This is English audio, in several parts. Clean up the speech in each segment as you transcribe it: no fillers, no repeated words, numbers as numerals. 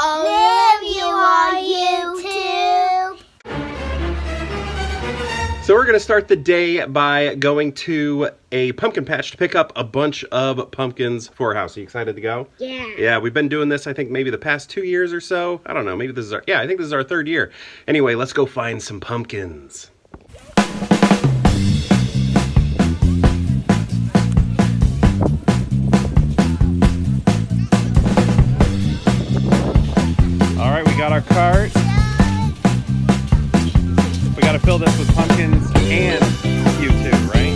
live you on YouTube. So we're going to start the day by going to a pumpkin patch to pick up a bunch of pumpkins for our house. Are you excited to go? Yeah. Yeah, we've been doing this, I think, maybe the past 2 years or so. I don't know, maybe this is our, I think this is our 3rd year. Anyway, let's go find some pumpkins. All right, we got our cart. We got to fill this with pumpkins and you too, right?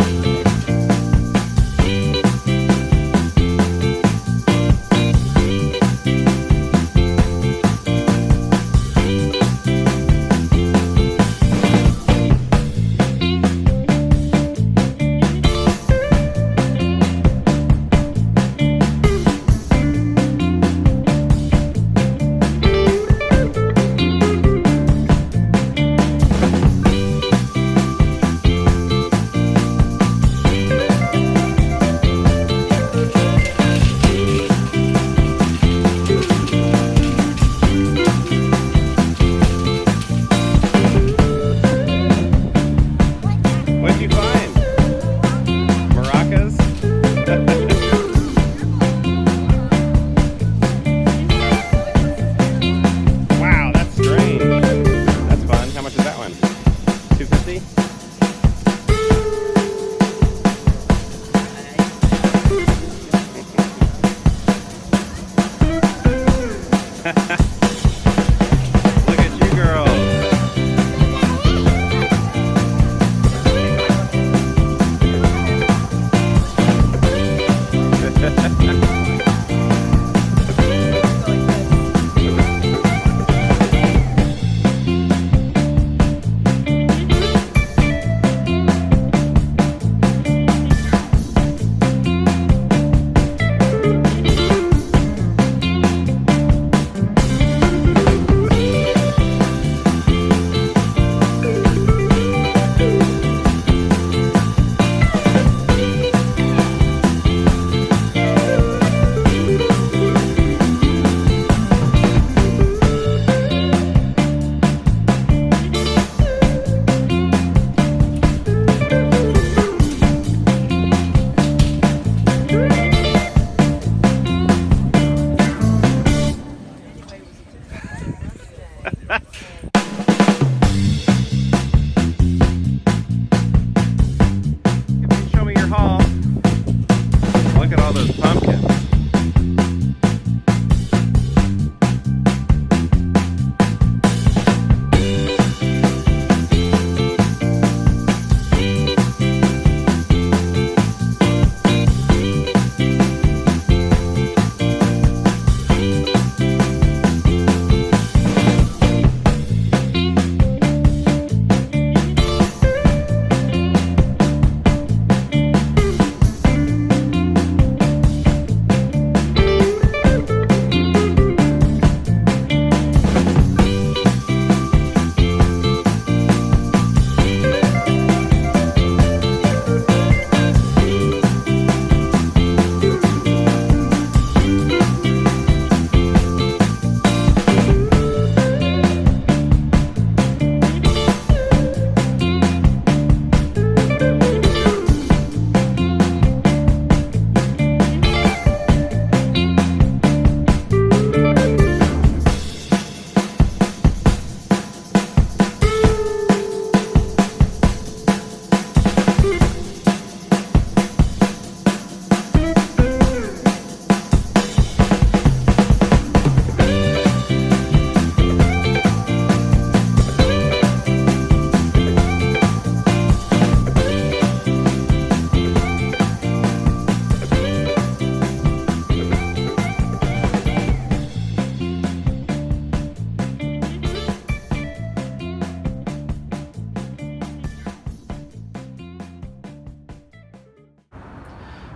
Show me your haul. Look at all those pumpkins.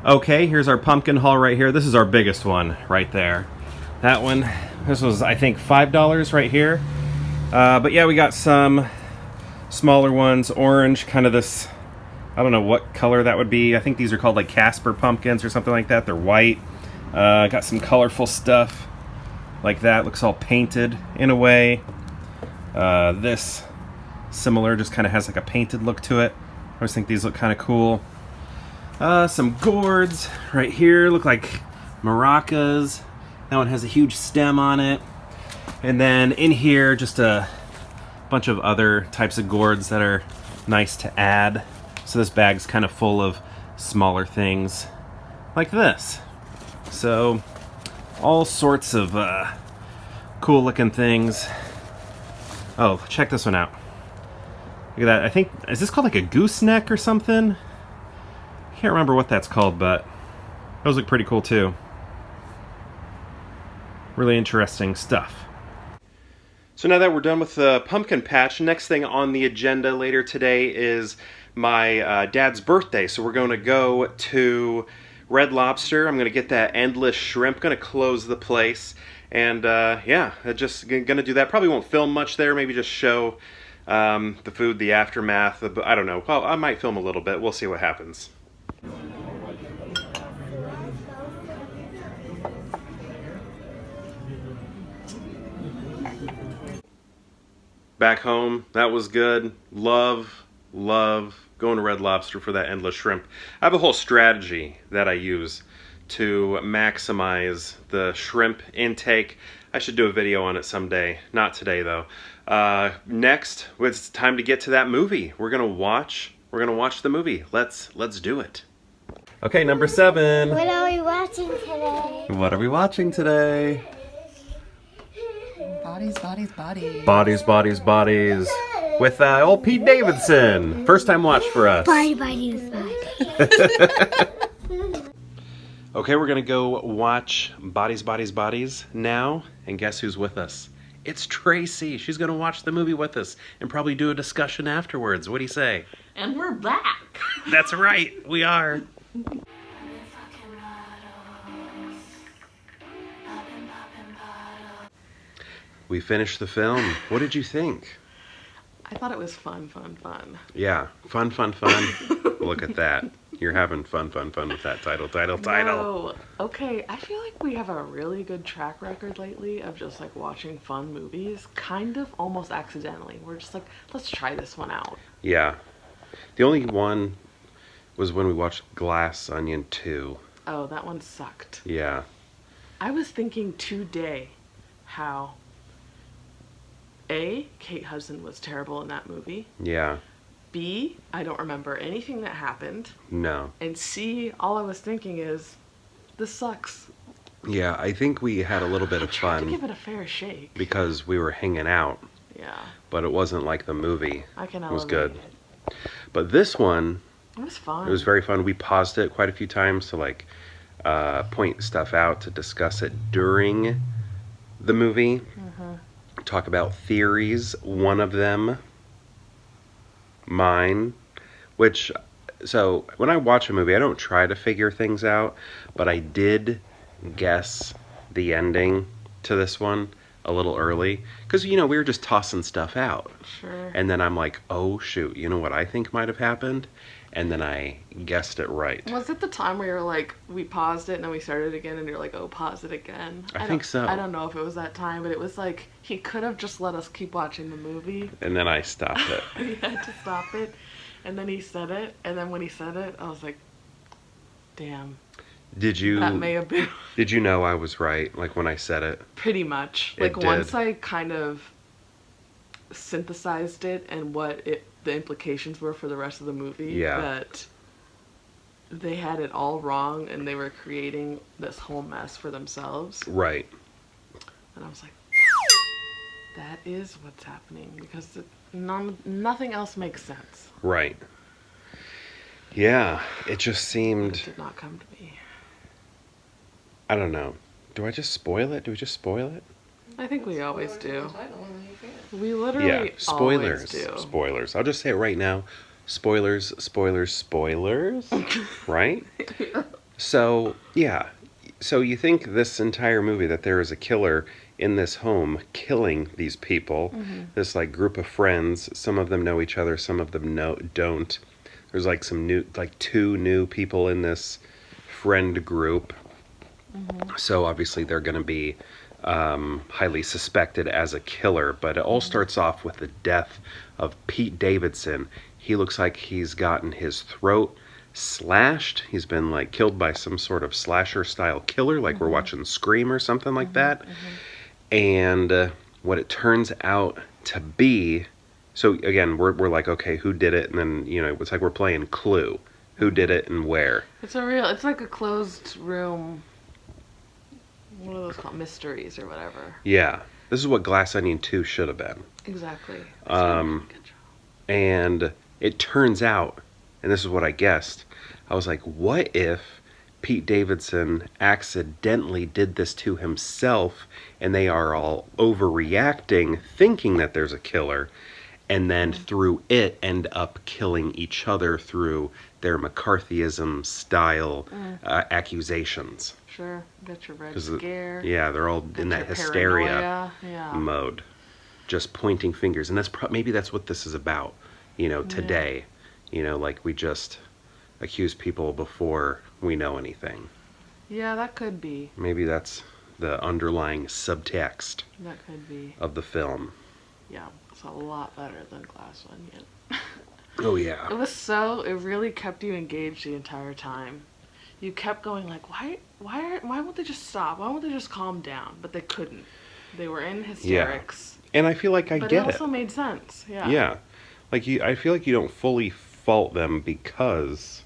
Okay, here's our pumpkin haul right here. This is our biggest one right there. That one, this was, I think, $5 right here. But yeah, we got some smaller ones, orange, kind of this, I don't know what color that would be. I think these are called like Casper pumpkins or something like that. They're white. Got some colorful stuff like that. Looks all painted in a way. This similar, just kind of has like a painted look to it. I always think these look kind of cool. Some gourds right here look like maracas. That one has a huge stem on it. And then in here, just a bunch of other types of gourds that are nice to add. So this bag's kind of full of smaller things like this. So all sorts of cool looking things. Oh, check this one out. Look at that. I think, is this called like a gooseneck or something? I can't remember what that's called, but those look pretty cool too. Really interesting stuff. So now that we're done with the pumpkin patch, next thing on the agenda later today is my dad's birthday. So we're going to go to Red Lobster. I'm going to get that endless shrimp. Going to close the place. And yeah, just going to do that. Probably won't film much there. Maybe just show the food, the aftermath. I don't know. Well, I might film a little bit. We'll see what happens. Back home, that was good. Love going to Red Lobster for that endless shrimp. I have a whole strategy that I use to maximize the shrimp intake. I should do a video on it someday. Not today though. Next, it's time to get to that movie. We're gonna watch the movie. Let's do it. Okay, number 7. What are we watching today? What are we watching today? Bodies, bodies, bodies. Bodies, bodies, bodies. With old Pete Davidson. First time watch for us. Body. Okay, we're gonna go watch Bodies, Bodies, Bodies now. And guess who's with us? It's Tracy. She's gonna watch the movie with us and probably do a discussion afterwards. What do you say? And we're back. That's right, we are. We finished the film. What did you think? I thought it was fun. Yeah, fun. Look at that. You're having fun with that title. No. Okay, I feel like we have a really good track record lately of just like watching fun movies, kind of almost accidentally. We're just like, let's try this one out. Yeah. The only one was when we watched Glass Onion 2. Oh, that one sucked. Yeah. I was thinking today how A, Kate Hudson was terrible in that movie. Yeah. B, I don't remember anything that happened. No. And C, all I was thinking is, this sucks. Yeah, I think we had a little bit of I tried to fun give it a fair shake. because we were hanging out, Yeah, but it wasn't like the movie. I can It was elevate good. it. But this one, It was fun. it was very fun. We paused it quite a few times to like point stuff out, to discuss it during the movie. Talk about theories. One of them, mine, which, so when I watch a movie, I don't try to figure things out, but I did guess the ending to this one a little early, because, you know, we were just tossing stuff out. Sure. And then I'm like, oh shoot, you know what I think might have happened? And then I guessed it right. Was it the time where you're like, we paused it and then we started again and you're like, oh, pause it again? I think so. I don't know if it was that time, but it was like, he could have just let us keep watching the movie. And then I stopped it. We had to stop it. And then he said it. And then when he said it, I was like, damn. Did you? That may have been Did you know I was right? Like when I said it? pretty much. It Like did. once I kind of synthesized it and what the implications were for the rest of the movie. Yeah. That they had it all wrong and they were creating this whole mess for themselves. Right. And I was like, that is what's happening, because nothing else makes sense. Right. Yeah, it just It seemed, did not come to me. I don't know. Do I just spoil it? Do we just spoil it? I think we always do. We literally Yeah, spoilers. always do. Spoilers. I'll just say it right now. Spoilers, spoilers, spoilers. Right? So, yeah. So you think this entire movie that there is a killer in this home killing these people, this like group of friends, some of them know each other, some of them don't. There's like two new people in this friend group. So obviously they're going to be highly suspected as a killer. But it all starts off with the death of Pete Davidson. He looks like he's gotten his throat slashed. He's been like killed by some sort of slasher style killer, like we're watching Scream or something like that. And what it turns out to be, so again, we're like, okay, who did it? And then, you know, it's like we're playing Clue. Who did it and where? It's like a closed room. What are those called? Mysteries or whatever. Yeah. This is what Glass Onion 2 should have been. Exactly. And it turns out, and this is what I guessed, I was like, what if Pete Davidson accidentally did this to himself and they are all overreacting, thinking that there's a killer, and then through it end up killing each other through their McCarthyism style accusations. Sure, get your red scare. Yeah, they're all in that hysteria paranoia. mode, just pointing fingers, and that's maybe that's what this is about. You know, today, you know, like we just accuse people before we know anything. Yeah, that could be. Maybe that's the underlying subtext. That could be. Of the film. Yeah, it's a lot better than Glass Onion. Oh yeah. It really kept you engaged the entire time. You kept going like, why won't they just stop? Why won't they just calm down? But they couldn't. They were in hysterics. Yeah. And I feel like I get it. But it also made sense. Yeah. Yeah. Like I feel like you don't fully fault them because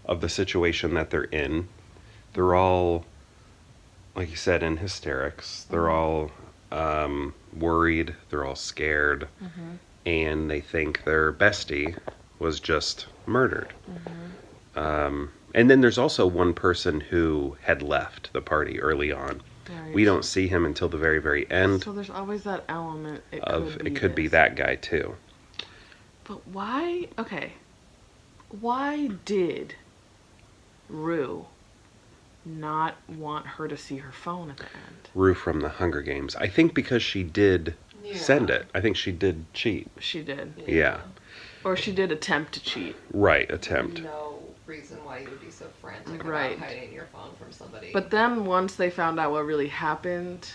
of the situation that they're in. They're all, like you said, in hysterics. They're all worried. They're all scared. And they think their bestie was just murdered. And then there's also one person who had left the party early on. Right. We don't see him until the very, very end. So there's always that element. It could be that guy too. But why? Okay. Why did Rue not want her to see her phone at the end? Rue from the Hunger Games. I think because she did send it. I think she did cheat. She did. Yeah. Or she did attempt to cheat. Right, attempt. No reason why you would be so frantic Right. about hiding your phone from somebody. But then once they found out what really happened,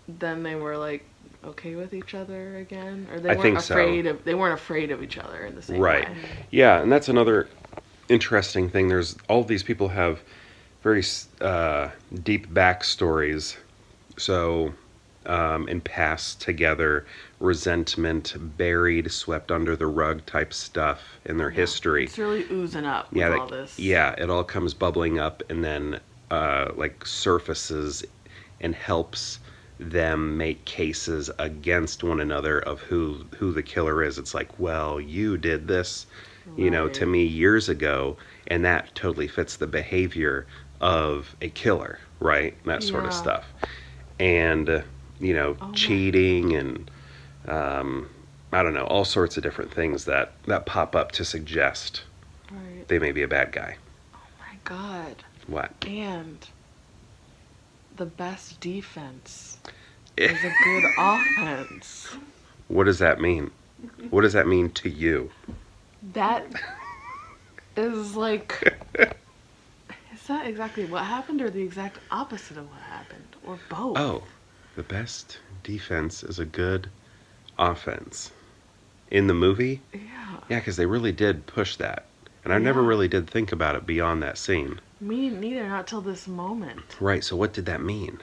then they were like okay with each other again, or they weren't afraid of each other in the same way. Yeah, and that's another interesting thing. There's all of these people have very deep backstories. So in past together, resentment, buried, swept under the rug type stuff in their history. It's really oozing up with all this. Yeah, it all comes bubbling up and then like surfaces and helps them make cases against one another of who the killer is. It's like, well, you did this, you know, to me years ago, and that totally fits the behavior of a killer, right? That sort of stuff. And you know, cheating and I don't know, all sorts of different things that pop up to suggest they may be a bad guy. Oh my God. What? And the best defense is a good offense. What does that mean? What does that mean to you? That is like, is that exactly what happened or the exact opposite of what happened? Or both? Oh, the best defense is a good offense. In the movie? Yeah. Yeah, because they really did push that. And I never really did think about it beyond that scene. Me neither, not till this moment. Right, so what did that mean?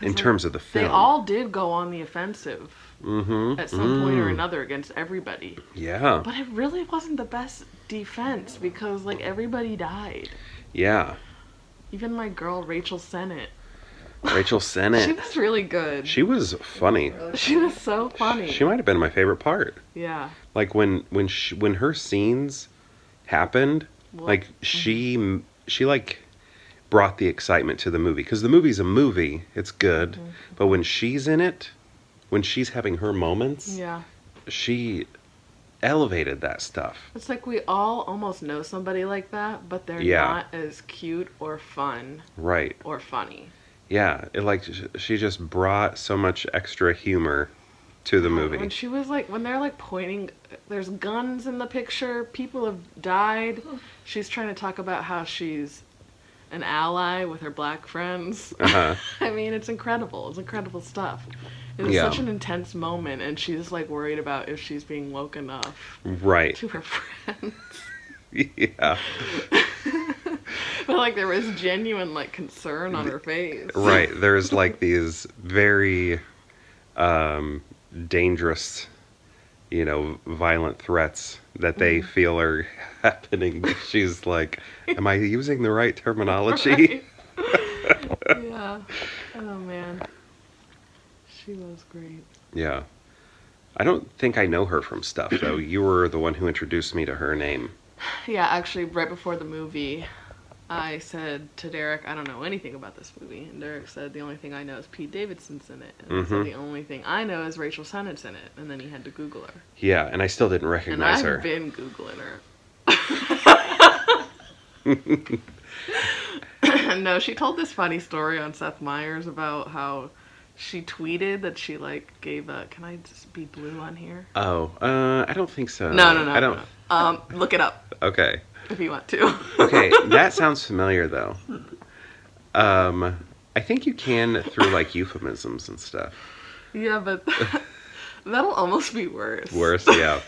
In terms of the film. They all did go on the offensive at some point or another against everybody. Yeah. But it really wasn't the best defense because, like, everybody died. Yeah. Even my girl, Rachel Sennett. Rachel Sennett. She was really good. She was funny. She was so funny. She might have been my favorite part. Yeah. Like when her scenes happened, like she like brought the excitement to the movie, because the movie's a movie, it's good, but when she's in it, when she's having her moments, she elevated that stuff. It's like we all almost know somebody like that, but they're not as cute or fun, right, or funny. Yeah, it like she just brought so much extra humor to the movie. When she was like, when they're like pointing, there's guns in the picture, people have died. She's trying to talk about how she's an ally with her black friends. Uh-huh. I mean, it's incredible. It's incredible stuff. It was Yeah. such an intense moment, and she's like worried about if she's being woke enough Right. to her friends. Yeah. But like there was genuine like concern on her face. Right. There's like these very dangerous, violent threats that they feel are happening. She's like, am I using the right terminology? Right. Yeah. Oh man. She was great. Yeah. I don't think I know her from stuff, though. You were the one who introduced me to her name. Yeah, actually, right before the movie, I said to Derek, I don't know anything about this movie. And Derek said, the only thing I know is Pete Davidson's in it. And I said, the only thing I know is Rachel Sennett's in it. And then he had to Google her. Yeah, and I still didn't And recognize I've her. been Googling her. No, she told this funny story on Seth Meyers about how she tweeted that she like gave a. Can I just be blue on here? Oh, I don't think so. No. I don't. No. Look it up Okay. if you want to. Okay, that sounds familiar though. I think you can through like euphemisms and stuff. Yeah, but that'll almost be worse. Worse, yeah.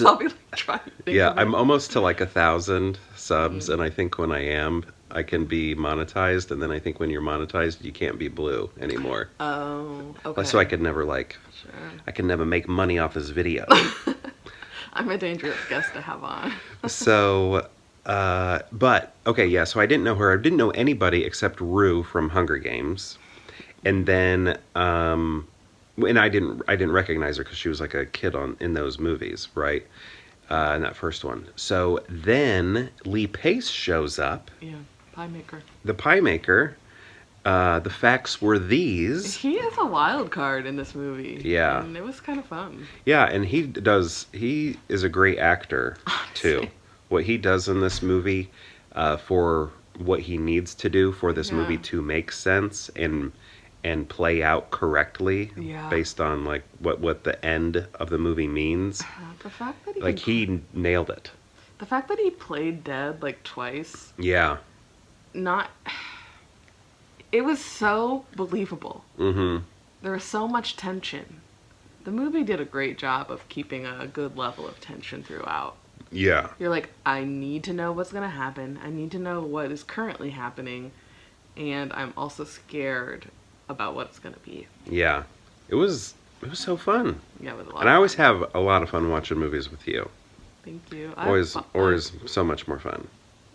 I'll be like trying to think Yeah, of it. I'm almost to like 1,000 subs, and I think when I am, I can be monetized, and then I think when you're monetized, you can't be blue anymore. Oh, okay. So I could never Sure. I can never make money off this video. I'm a dangerous guest to have on. So, but okay, yeah. So I didn't know her. I didn't know anybody except Rue from Hunger Games, and then and I didn't recognize her because she was like a kid in those movies, right? In that first one. So then Lee Pace shows up. Yeah, pie maker. The pie maker. The facts were these. He is a wild card in this movie. Yeah. And it was kind of fun. Yeah, and he is a great actor too. What he does in this movie, for what he needs to do for this movie to make sense and play out correctly, based on like what the end of the movie means. The fact that He nailed it. The fact that he played dead like twice. Yeah. It was so believable. Mm-hmm. There was so much tension. The movie did a great job of keeping a good level of tension throughout. Yeah. You're like, I need to know what's going to happen. I need to know what is currently happening. And I'm also scared about what it's going to be. Yeah. It was so fun. Yeah, it was a lot And I of always fun. have a lot of fun watching movies with you. Thank you. Always so much more fun.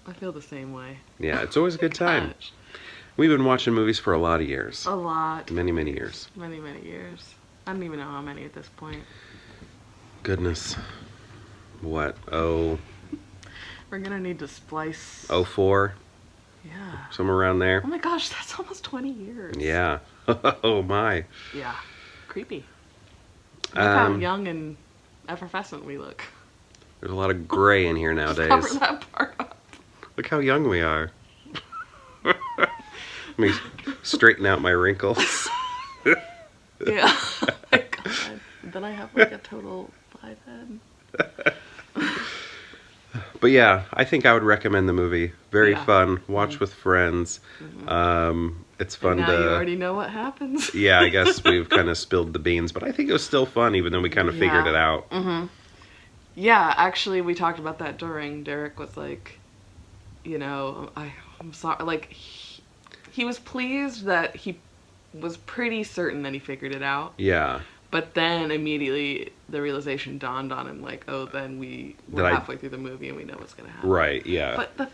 I feel the same way. Yeah, it's always a good time. Gosh. We've been watching movies for a lot of years. A lot. Many, many years. Many, many years. I don't even know how many at this point. Goodness. What? Oh, We're going to need to splice. 04? Yeah. Somewhere around there? Oh my gosh, that's almost 20 years. Yeah. Oh my. Yeah. Creepy. Look how Um, young and effervescent we look. There's a lot of gray in here Just nowadays. cover that part up. Look how young we are. Let me straighten out my wrinkles. Yeah. Oh my God. Then I have like a total 5 head. But yeah, I think I would recommend the movie. Very Yeah. fun. Watch with friends. It's fun Now to... you already know what happens. Yeah, I guess we've kind of spilled the beans, but I think it was still fun, even though we kind of figured it out. Yeah, actually, we talked about that during. Derek was like, I'm sorry. Like, he was pleased that he was pretty certain that he figured it out. Yeah. But then immediately the realization dawned on him, like, oh, then we're halfway through the movie and we know what's going to happen. Right, yeah. But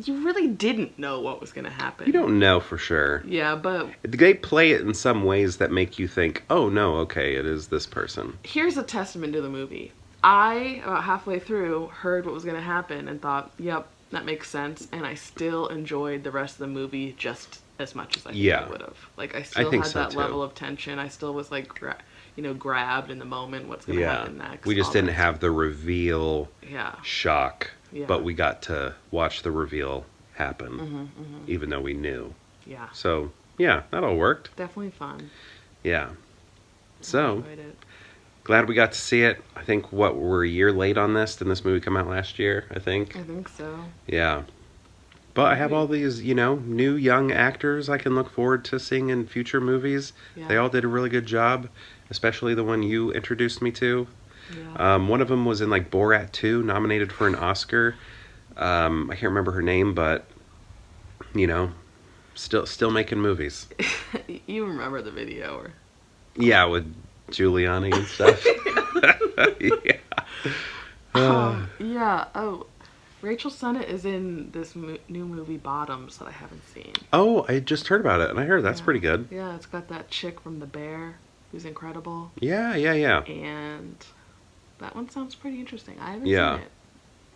you really didn't know what was going to happen. You don't know for sure. Yeah, but They play it in some ways that make you think, oh no, okay, it is this person. here's a testament to the movie. I, about halfway through, heard what was going to happen and thought, yep, that makes sense. And I still enjoyed the rest of the movie just as much as I think I would have. Like, I still think had so, that too. level of tension. I still was, like, grabbed in the moment, what's going to happen next. We just all didn't that. have the reveal Yeah. shock, Yeah. but we got to watch the reveal happen, even though we knew. Yeah. So, yeah, that all worked. Definitely fun. Yeah. I So, enjoyed it. glad we got to see it. I think, we're a year late on this? Didn't this movie come out last year, I think? I think so. Yeah. But I have all these, you know, new young actors I can look forward to seeing in future movies. Yeah. They all did a really good job, especially the one you introduced me to. Yeah. One of them was in like Borat 2, nominated for an Oscar. I can't remember her name, but you know, still making movies. You remember the video, or? Yeah, with Giuliani and stuff. Yeah. Yeah. Oh, Rachel Sennett is in this new movie Bottoms that I haven't seen. Oh, I just heard about it, and I heard that's Yeah. pretty good. Yeah, it's got that chick from The Bear who's incredible, Yeah. and that one sounds pretty interesting. I haven't Yeah. seen it.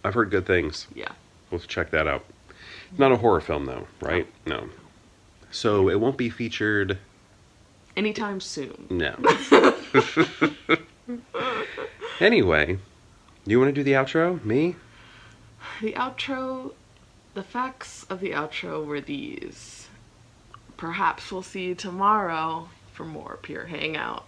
I've heard good things. Yeah. We'll check that out. Not a horror film, though, right? No. So it won't be featured. Anytime soon. No. Anyway, you want to do the outro? Me? The outro, the facts of the outro were these. Perhaps we'll see you tomorrow for more Pure Hangout.